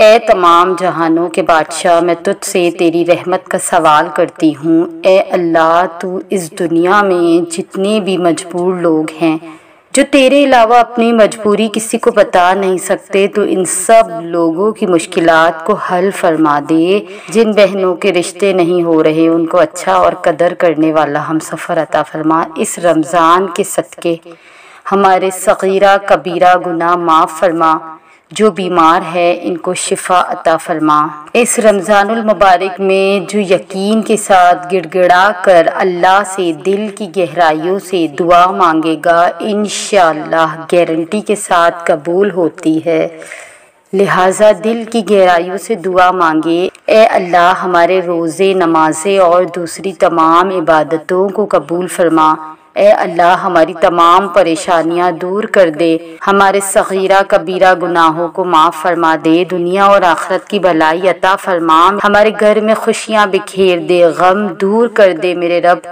اے تمام جہانوں کے بادشاہ، میں تجھ سے تیری رحمت کا سوال کرتی ہوں۔ اے اللہ، تو اس دنیا میں جتنے بھی مجبور لوگ ہیں جو تیرے علاوہ اپنی مجبوری کسی کو بتا نہیں سکتے، تو ان سب لوگوں کی مشکلات کو حل فرما دے۔ جن بہنوں کے رشتے نہیں ہو رہے ان کو اچھا اور قدر کرنے والا ہم سفر عطا فرما۔ اس رمضان کے صدقے ہمارے صغیرہ کبیرہ گناہ معاف فرما۔ جو بیمار ہے ان کو شفا عطا فرما۔ اس رمضان المبارک میں جو یقین کے ساتھ گڑ گڑا کر اللہ سے دل کی گہرائیوں سے دعا مانگے گا، انشاءاللہ گارنٹی کے ساتھ قبول ہوتی ہے۔ لہٰذا دل کی گہرائیوں سے دعا مانگے۔ اے اللہ، ہمارے روزے، نمازیں اور دوسری تمام عبادتوں کو قبول فرما۔ اے اللہ، ہماری تمام پریشانیاں دور کر دے، ہمارے صغیرہ کبیرہ گناہوں کو معاف فرما دے، دنیا اور آخرت کی بھلائی عطا فرما، ہمارے گھر میں خوشیاں بکھیر دے، غم دور کر دے میرے رب۔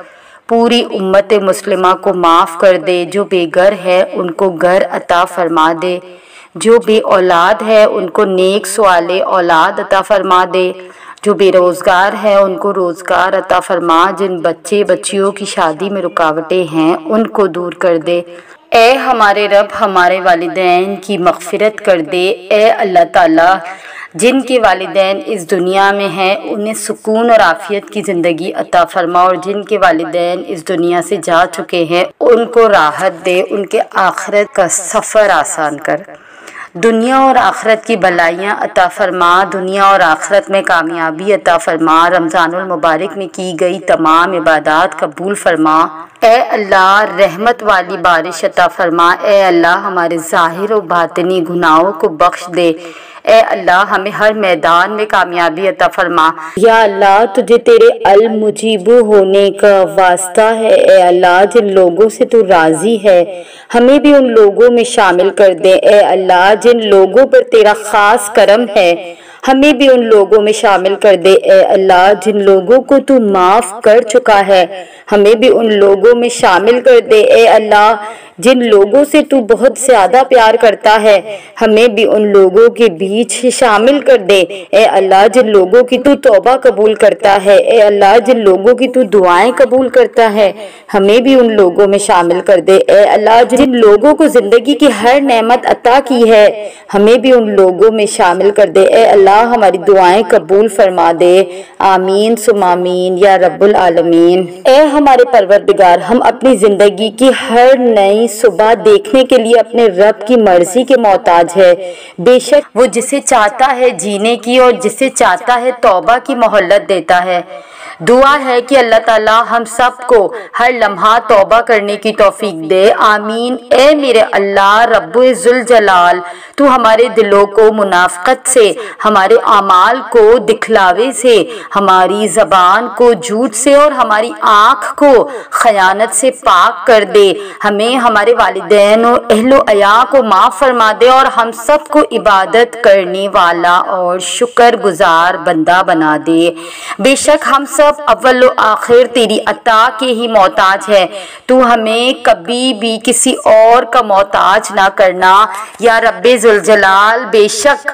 پوری امت مسلمہ کو معاف کر دے، جو بے گھر ہے ان کو گھر عطا فرما دے، جو بے اولاد ہے ان کو نیک صالح اولاد عطا فرما دے، جو بے روزگار ہے ان کو روزگار عطا فرما، جن بچے بچیوں کی شادی میں رکاوٹیں ہیں ان کو دور کر دے۔ اے ہمارے رب، ہمارے والدین کی مغفرت کر دے۔ اے اللہ تعالیٰ، جن کے والدین اس دنیا میں ہیں انہیں سکون اور عافیت کی زندگی عطا فرما، اور جن کے والدین اس دنیا سے جا چکے ہیں ان کو راحت دے، ان کے آخرت کا سفر آسان کر، دنیا اور آخرت کی بھلائیاں عطا فرما، دنیا اور آخرت میں کامیابی عطا فرما، رمضان المبارک میں کی گئی تمام عبادات قبول فرما۔ اے اللہ، رحمت والی بارش عطا فرما۔ اے اللہ، ہمارے ظاہر و باطنی گناہوں کو بخش دے۔ اے اللہ، ہمیں ہر میدان میں کامیابی عطا فرما۔ یا اللہ، تجھے تیرے المجیب ہونے کا واسطہ ہے۔ اے اللہ، جن لوگوں سے تو راضی ہے ہمیں بھی ان لوگوں میں شامل کر دے۔ اے اللہ، جن لوگوں پر تیرا خاص کرم ہے ہمیں بھی ان لوگوں میں شامل کر دے۔ اے اللہ، جن لوگوں کو تو معاف کر چکا ہے ہمیں بھی ان لوگوں میں شامل کر دے۔ اے اللہ، جن لوگوں سے تو بہت زیادہ پیار کرتا ہے ہمیں بھی ان لوگوں کے بیچ شامل کر دے۔ اے اللہ، جن لوگوں کی تو توبہ قبول کرتا ہے، اے اللہ، جن لوگوں کی تو دعائیں قبول کرتا ہے ہمیں بھی ان لوگوں میں شامل کر دے۔ اے اللہ، جن لوگوں کو زندگی کی ہر نعمت عطا کی ہے ہمیں بھی ان لوگوں میں شامل کر دے۔ اے اللہ، ہماری دعائیں قبول فرما دے۔ آمین ثم آمین یا رب العالمین۔ اے ہمارے پروردگار، ہم اپنی زندگی کی ہر نئی صبح دیکھنے کے لیے اپنے رب کی مرضی کے محتاج ہے۔ بے شک وہ جسے چاہتا ہے جینے کی اور جسے چاہتا ہے توبہ کی مہلت دیتا ہے۔ دعا ہے کہ اللہ تعالیٰ ہم سب کو ہر لمحہ توبہ کرنے کی توفیق دے۔ آمین۔ اے میرے اللہ رب ذوالجلال، تو ہمارے دلوں کو منافقت سے، ہمارے اعمال کو دکھلاوے سے، ہماری زبان کو جھوٹ سے اور ہماری آنکھ کو خیانت سے پاک کر دے۔ ہمیں، ہمارے والدین اور اہل و عیال کو معاف فرما دے، اور ہم سب کو عبادت کرنے والا اور شکر گزار بندہ بنا دے۔ بے شک ہم سب اول و آخر تیری عطا کے ہی محتاج ہے، تو ہمیں کبھی بھی کسی اور کا محتاج نہ کرنا۔ یا رب ذوالجلال، بے شک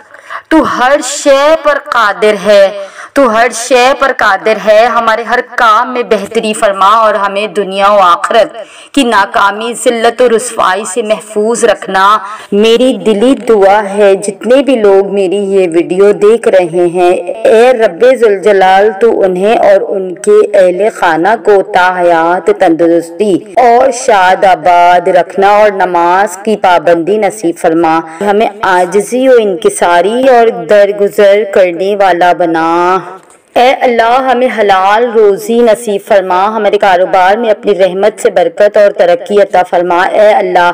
تو ہر شے پر قادر ہے، تو ہر شے پر قادر ہے، ہمارے ہر کام میں بہتری فرما، اور ہمیں دنیا و آخرت کی ناکامی، ذلت و رسوائی سے محفوظ رکھنا۔ میری دلی دعا ہے جتنے بھی لوگ میری یہ ویڈیو دیکھ رہے ہیں، اے رب ذوالجلال، تو انہیں اور ان کے اہل خانہ کو تا حیات تندرستی اور شاد آباد رکھنا، اور نماز کی پابندی نصیب فرما۔ ہمیں عاجزی و انکساری اور درگزر کرنے والا بنا۔ اے اللہ، ہمیں حلال روزی نصیب فرما، ہمارے کاروبار میں اپنی رحمت سے برکت اور ترقی عطا فرما۔ اے اللہ،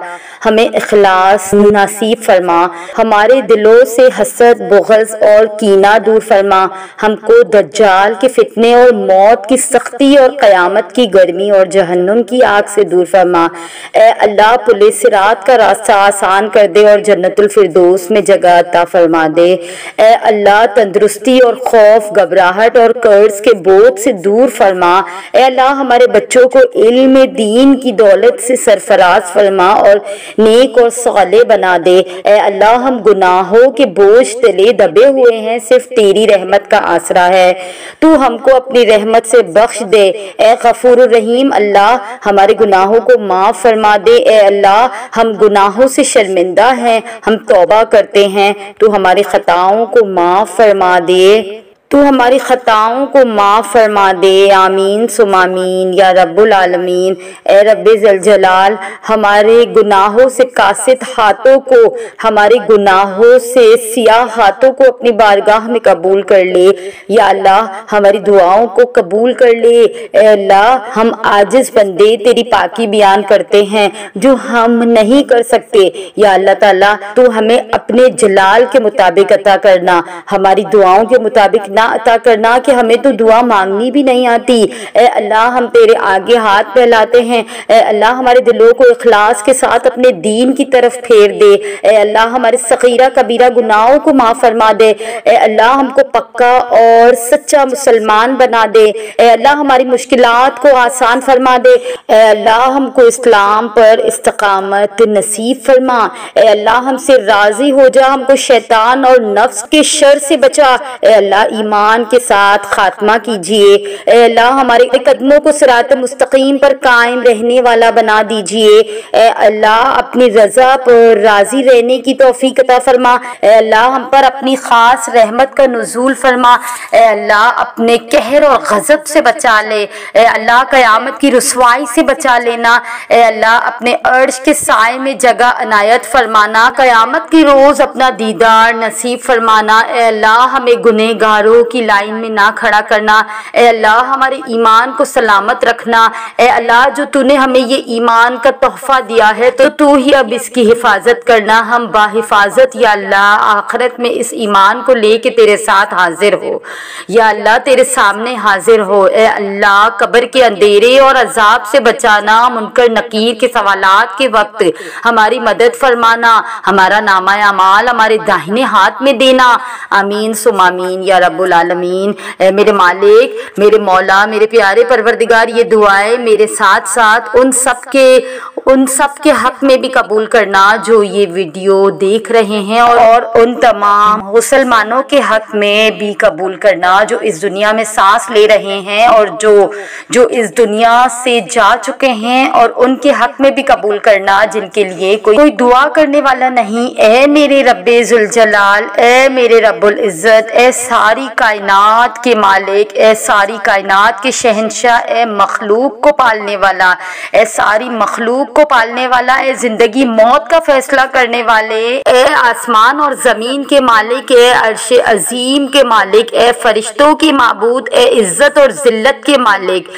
ہمیں اخلاص نصیب فرما، ہمارے دلوں سے حسد، بغض اور کینہ دور فرما، ہم کو دجال کے فتنے اور موت کی سختی اور قیامت کی گرمی اور جہنم کی آگ سے دور فرما۔ اے اللہ، پل صراط کا راستہ آسان کر دے اور جنت الفردوس میں جگہ عطا فرما دے۔ اے اللہ، تندرستی اور خوف گھبراہٹ گھبراہٹ اور قرض کے بوجھ سے دور فرما۔ اے اللہ ہمارے بچوں کو علم دین کی دولت سے سرفراز فرما اور نیک اور صالح بنا دے۔ اے اللہ ہم گناہوں کے بوجھ تلے دبے ہوئے ہیں، صرف تیری رحمت کا آسرا ہے، تو ہم کو اپنی رحمت سے بخش دے۔ اے غفور الرحیم اللہ ہمارے گناہوں کو معاف فرما دے۔ اے اللہ ہم گناہوں سے شرمندہ ہیں، ہم توبہ کرتے ہیں، تو ہماری خطاؤں کو معاف فرما دے، تو ہماری خطاؤں کو معاف فرما دے۔ آمین ثم آمین یا رب العالمین۔ اے رب ذوالجلال ہمارے گناہوں سے قاصد ہاتھوں کو، ہمارے گناہوں سے سیاہ ہاتھوں کو اپنی بارگاہ میں قبول کر لے۔ یا اللہ ہماری دعاؤں کو قبول کر لے۔ اے اللہ ہم عاجز بندے تیری پاکی بیان کرتے ہیں جو ہم نہیں کر سکتے۔ یا اللہ تعالیٰ تو ہمیں اپنے جلال کے مطابق عطا کرنا، ہماری دعاؤں کے مطابق نہ عطا کرنا کہ ہمیں تو دعا مانگنی بھی نہیں آتی۔ اے اللہ ہم تیرے آگے ہاتھ پھیلاتے ہیں، اے اللہ ہمارے دلوں کو اخلاص کے ساتھ اپنے دین کی طرف پھیر دے۔ اے اللہ ہمارے صغیرہ کبیرہ گناہوں کو معاف فرما دے۔ اے اللہ ہم کو پکا اور سچا مسلمان بنا دے۔ اے اللہ ہماری مشکلات کو آسان فرما دے۔ اے اللہ ہم کو اسلام پر استقامت نصیب فرما۔ اے اللہ ہم سے راضی ہو جا، ہم کو شیطان اور نفس کے شر سے بچا۔ اے اللہ ایمان کے ساتھ خاتمہ کیجیے۔ اے اللہ ہمارے قدموں کو صراط مستقیم پر قائم رہنے والا بنا دیجیے۔ اے اللہ اپنی رضا پر راضی رہنے کی توفیق عطا فرما۔ اے اللہ ہم پر اپنی خاص رحمت کا نزول فرما۔ اے اللہ اپنے قہر اور غضب سے بچا لے۔ اے اللہ قیامت کی رسوائی سے بچا لینا۔ اے اللہ اپنے عرش کے سائے میں جگہ عنایت فرمانا، قیامت کی روز اپنا دیدار نصیب فرمانا۔ اے اللہ ہمیں گنہگاروں کی لائن میں نہ کھڑا کرنا۔ اے اللہ ہمارے ایمان کو سلامت رکھنا۔ اے اللہ جو تو نے ہمیں یہ ایمان کا تحفہ دیا ہے تو ہی اب اس کی حفاظت کرنا۔ ہم باحفاظت یا اللہ آخرت میں اس ایمان کو لے کے تیرے ساتھ حاضر ہو، یا اللہ تیرے سامنے حاضر ہو۔ اے اللہ قبر کے اندھیرے اور عذاب سے بچانا، منکر نکیر کے سوالات کے وقت ہماری مدد فرمانا، ہمارا نامہ اعمال ہمارے داہنے ہاتھ میں دینا۔ آمین ثم آمین یا رب العالمین۔ اے میرے مالک، میرے مولا، میرے پیارے پروردگار، یہ دعائیں میرے ساتھ ساتھ ان سب کے حق میں بھی قبول کرنا جو یہ ویڈیو دیکھ رہے ہیں، اور ان تمام مسلمانوں کے حق میں بھی قبول کرنا جو اس دنیا میں سانس لے رہے ہیں اور جو اس دنیا سے جا چکے ہیں، اور ان کے حق میں بھی قبول کرنا جن کے لیے کوئی دعا کرنے والا نہیں۔ اے میرے رب ذوالجلال، اے میرے رب العزت، اے ساری کائنات کے مالک، اے ساری کائنات کے شہنشاہ، اے مخلوق کو پالنے والا، اے ساری مخلوق کو پالنے والا، اے زندگی موت کا فیصلہ کرنے والے، اے آسمان اور زمین کے مالک، اے عرش عظیم کے مالک، اے فرشتوں کے معبود، اے عزت اور ذلت کے مالک،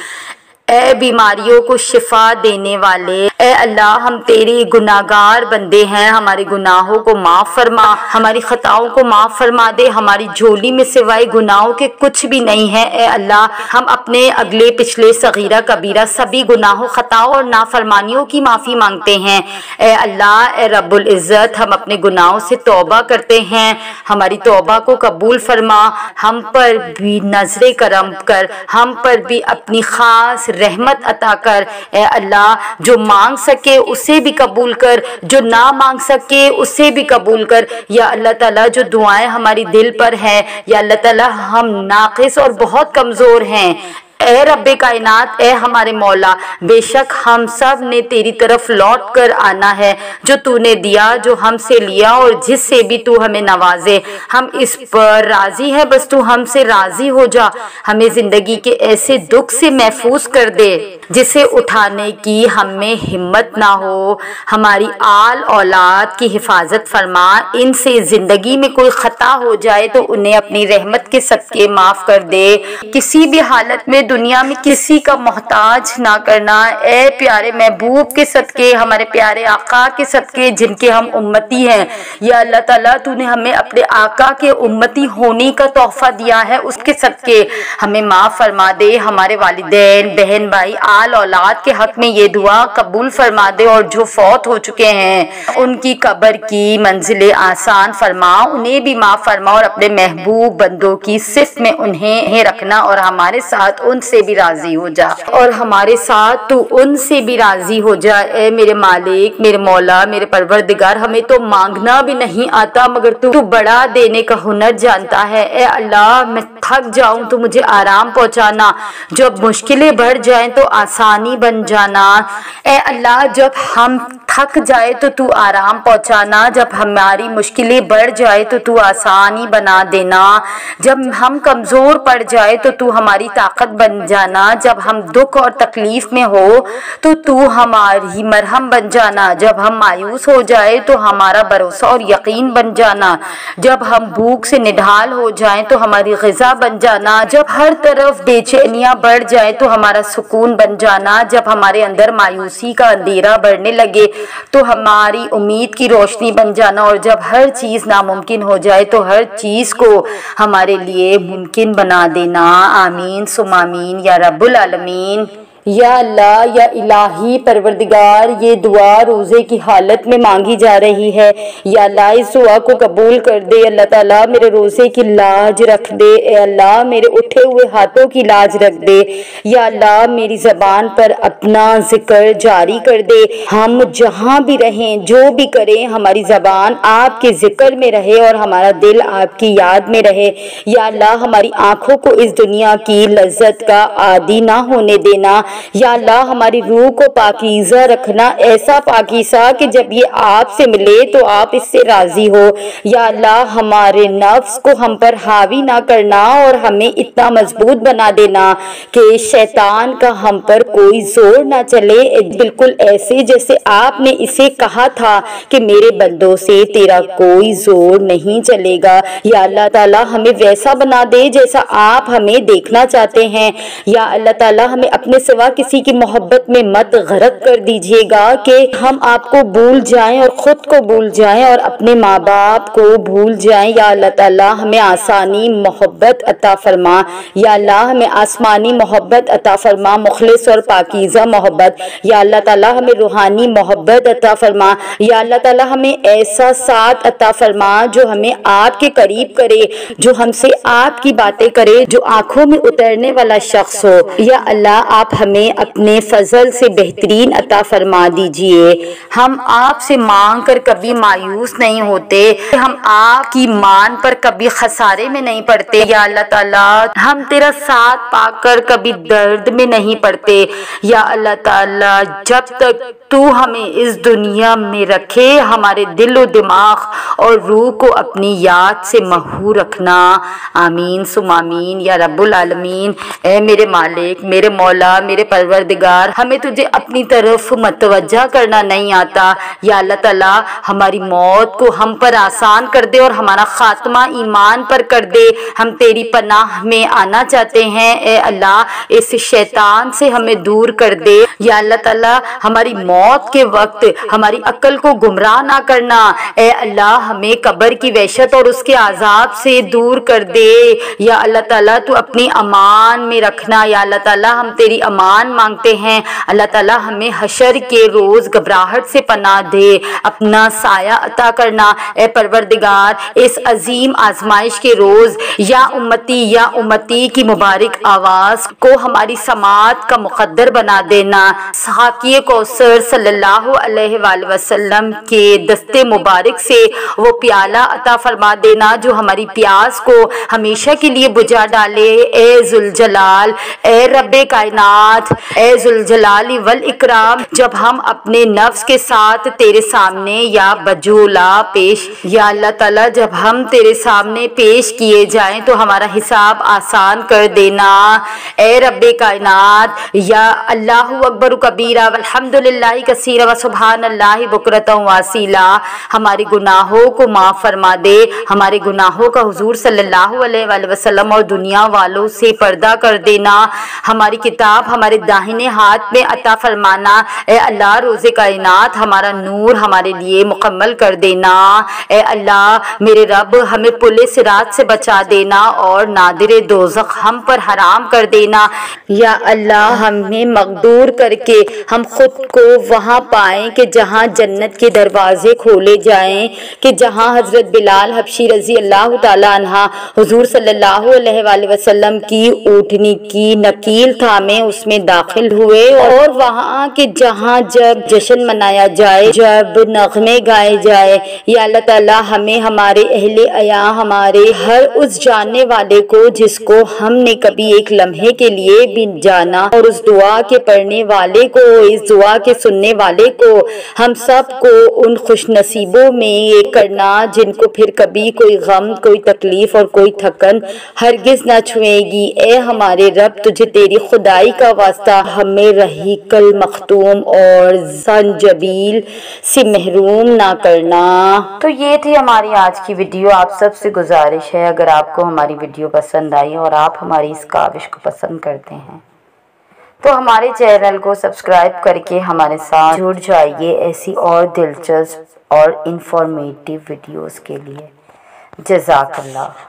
اے بیماریوں کو شفا دینے والے، اے اللہ ہم تیرے گناہگار بندے ہیں، ہمارے گناہوں کو معاف فرما، ہماری خطاؤں کو معاف فرما دے۔ ہماری جھولی میں سوائے گناہوں کے کچھ بھی نہیں ہے۔ اے اللہ ہم اپنے اگلے پچھلے صغیرہ کبیرہ سبھی گناہوں، خطاؤں اور نافرمانیوں کی معافی مانگتے ہیں۔ اے اللہ، اے رب العزت، ہم اپنے گناہوں سے توبہ کرتے ہیں، ہماری توبہ کو قبول فرما، ہم پر بھی نظر کرم کر، ہم پر بھی اپنی خاص رحمت عطا کر۔ اے اللہ جو مانگ سکے اسے بھی قبول کر، جو نہ مانگ سکے اسے بھی قبول کر۔ یا اللہ تعالیٰ جو دعائیں ہماری دل پر ہیں، یا اللہ تعالیٰ ہم ناقص اور بہت کمزور ہیں، اے رب کائنات، اے ہمارے مولا، بے شک ہم سب نے تیری طرف لوٹ کر آنا ہے۔ جو تو نے دیا، جو ہم سے لیا اور جس سے بھی تو ہمیں نوازے، ہم اس پر راضی ہیں، بس تو ہم سے راضی ہو جا۔ ہمیں زندگی کے ایسے دکھ سے محفوظ کر دے جسے اٹھانے کی ہم میں ہمت نہ ہو۔ ہماری آل اولاد کی حفاظت فرما، ان سے زندگی میں کوئی خطا ہو جائے تو انہیں اپنی رحمت کے صدقے معاف کر دے۔ کسی بھی حالت میں دنیا میں کسی کا محتاج نہ کرنا۔ اے پیارے محبوب کے صدقے، ہمارے پیارے آقا کے صدقے جن کے ہم امتی ہیں، یا اللہ تعالیٰ تو نے ہمیں اپنے آقا کے امتی ہونے کا تحفہ دیا ہے، اس کے صدقے ہمیں معاف فرما دے۔ ہمارے والدین، بہن، بھائی، آل اولاد کے حق میں یہ دعا قبول فرما دے، اور جو فوت ہو چکے ہیں ان کی قبر کی منزل آسان فرما، انہیں بھی معاف فرما، اور اپنے محبوب بندوں کی صف میں انہیں رکھنا، اور ہمارے ساتھ ان سے بھی راضی ہو جا، اور ہمارے ساتھ تو ان سے بھی راضی ہو جا۔ اے میرے مالک، میرے مولا، میرے پروردگار، ہمیں تو مانگنا بھی نہیں آتا مگر تو بڑا دینے کا ہنر جانتا ہے۔ اے اللہ، میں تھک جاؤں تو مجھے آرام پہنچانا، جب مشکلیں بڑھ جائیں تو آسانی بن جانا۔ اے اللہ، جب ہم تھک جائے تو تو آرام پہنچانا، جب ہماری مشکلیں بڑھ جائے تو تو آسانی بنا دینا، جب ہم کمزور پڑ جائے تو تو ہماری طاقت بن جانا، جب ہم دکھ اور تکلیف میں ہو تو تو ہماری مرہم بن جانا، جب ہم مایوس ہو جائے تو ہمارا بھروسہ اور یقین بن جانا، جب ہم بھوک سے نڈھال ہو جائیں تو ہماری غذا بن جانا، جب ہر طرف بے چینیاں بڑھ جائیں تو ہمارا سکون بن جانا، جب ہمارے اندر مایوسی کا اندھیرا بڑھنے لگے تو ہماری امید کی روشنی بن جانا، اور جب ہر چیز ناممکن ہو جائے تو ہر چیز کو ہمارے لیے ممکن بنا دینا۔ آمین ثم آمین یا رب العالمین۔ یا اللہ، یا الہی پروردگار، یہ دعا روزے کی حالت میں مانگی جا رہی ہے، یا اللہ اس دعا کو قبول کر دے۔ اللہ تعالیٰ میرے روزے کی لاج رکھ دے، اے اللہ میرے اٹھے ہوئے ہاتھوں کی لاج رکھ دے، یا اللہ میری زبان پر اپنا ذکر جاری کر دے، ہم جہاں بھی رہیں، جو بھی کریں، ہماری زبان آپ کے ذکر میں رہے اور ہمارا دل آپ کی یاد میں رہے۔ یا اللہ ہماری آنکھوں کو اس دنیا کی لذت کا عادی نہ ہونے دینا، یا اللہ ہماری روح کو پاکیزہ رکھنا، ایسا پاکیزہ کہ جب یہ آپ سے ملے تو آپ اس سے راضی ہو۔ یا اللہ ہمارے نفس کو ہم پر حاوی نہ کرنا، اور ہمیں اتنا مضبوط بنا دینا کہ شیطان کا ہم پر کوئی زور نہ چلے، بالکل ایسے جیسے آپ نے اسے کہا تھا کہ میرے بندوں سے تیرا کوئی زور نہیں چلے گا۔ یا اللہ تعالیٰ ہمیں ویسا بنا دے جیسا آپ ہمیں دیکھنا چاہتے ہیں۔ یا اللہ تعالیٰ ہمیں اپنے سوا کسی کی محبت میں مت غرق کر دیجیے گا کہ ہم آپ کو بھول جائیں اور خود کو بھول جائیں اور اپنے ماں باپ کو بھول جائیں۔ یا اللہ تعالیٰ ہمیں آسانی محبت عطا فرما، یا اللہ ہمیں آسمانی محبت عطا فرما، مخلص اور پاکیزہ محبت۔ یا اللہ تعالیٰ ہمیں روحانی محبت عطا فرما، یا اللہ تعالیٰ ہمیں ایسا ساتھ عطا فرما جو ہمیں آپ کے قریب کرے، جو ہم سے آپ کی باتیں کرے، جو آنکھوں میں اترنے والا شخص ہو۔ یا اللہ آپ ہمیں اپنے فضل سے بہترین عطا فرما دیجئے۔ ہم آپ سے مانگ کر کبھی مایوس نہیں ہوتے، ہم آپ کی مان پر کبھی خسارے میں نہیں پڑتے۔ یا اللہ تعالیٰ ہم تیرا ساتھ پا کر کبھی درد میں نہیں پڑتے۔ یا اللہ تعالیٰ جب تک تو ہمیں اس دنیا میں رکھے، ہمارے دل و دماغ اور روح کو اپنی یاد سے محو رکھنا۔ آمین ثم آمین یا رب العالمین۔ اے میرے مالک، میرے مولا، میرے پروردگار، ہمیں تجھے اپنی طرف متوجہ کرنا نہیں آتا۔ یا اللہ تعالیٰ ہماری موت کو ہم پر آسان کر دے اور ہمارا خاتمہ ایمان پر کر دے۔ ہم تیری پناہ میں آنا چاہتے ہیں، اے اللہ اس شیطان سے ہمیں دور کر دے۔ یا اللہ تعالیٰ ہماری موت کے وقت ہماری عقل کو گمراہ نہ کرنا، اے اللہ ہمیں قبر کی وحشت اور اس کے عذاب سے دور کر دے۔ یا اللہ تعالیٰ تو اپنی امان میں رکھنا۔ یا اللہ تعالیٰ ہم تیری امان مانگتے ہیں، اللہ تعالیٰ ہمیں حشر کے روز گھبراہٹ سے پناہ دے، اپنا سایہ عطا کرنا۔ اے پروردگار اس عظیم آزمائش کے روز یا امتی کی مبارک آواز کو ہماری سماعت کا مقدر بنا دینا۔ ساقی کوثر صلی اللہ علیہ وآلہ وسلم کے دستے مبارک سے وہ پیالہ عطا فرما دینا جو ہماری پیاس کو ہمیشہ کے لیے بجھا ڈالے۔ اے ذوالجلال، اے رب کائنات، کائنات، اے ذوالجلال والاکرام، جب ہم اپنے نفس کے ساتھ تیرے سامنے یا بجولا پیش، یا اللہ تعالیٰ جب ہم تیرے سامنے پیش کیے جائیں تو ہمارا حساب آسان کر دینا۔ اے رب کائنات، یا اللہ اکبر کبیرہ والحمدللہ کثیرہ وسبحان اللہ بکرۃ واصیلا، ہمارے گناہوں کو معاف فرما دے، ہمارے گناہوں کا حضور صلی اللہ علیہ وآلہ وسلم اور دنیا والوں سے پردہ کر دینا، ہماری کتاب ہمارے داہنے ہاتھ میں عطا فرمانا۔ اے اللہ روز کائنات ہمارا نور ہمارے لیے مکمل کر دینا۔ اے اللہ میرے رب ہمیں پل صراط سے بچا دینا اور نادر دوزخ ہم پر حرام کر دینا۔ یا اللہ ہمیں مقدور کر کے ہم خود کو وہاں پائیں کہ جہاں جنت کے دروازے کھولے جائیں، کہ جہاں حضرت بلال حبشی رضی اللہ تعالیٰ عنہ حضور صلی اللہ علیہ وآلہ وسلم کی اونٹنی کی نکیل تھامے اس میں داخل ہوئے، اور وہاں کہ جہاں جب جشن منایا جائے، جب نغمے گائے جائے، یا اللہ تعالیٰ ہمیں ہمارے اہل عیا، ہمارے ہر اس جاننے والے کو جس کو ہم نے کبھی ایک لمحے کے لیے بھی جانا، اور اس دعا کے پڑھنے والے کو، اس دعا کے سننے والے کو، ہم سب کو ان خوش نصیبوں میں ایک کرنا جن کو پھر کبھی کوئی غم، کوئی تکلیف اور کوئی تھکن ہرگز نہ چھوئے گی۔ اے ہمارے رب تجھے تیری خدائی کا واسطہ ہمیں رحیق المختوم اور زنجبیل سے محروم نہ کرنا۔ تو یہ تھی ہماری آج کی ویڈیو۔ آپ سب سے گزارش ہے اگر آپ کو ہماری ویڈیو پسند آئی اور آپ ہماری اس کاوش کو پسند کرتے ہیں تو ہمارے چینل کو سبسکرائب کر کے ہمارے ساتھ جڑ جائیے ایسی اور دلچسپ اور انفارمیٹیو ویڈیوز کے لیے۔ جزاک اللہ۔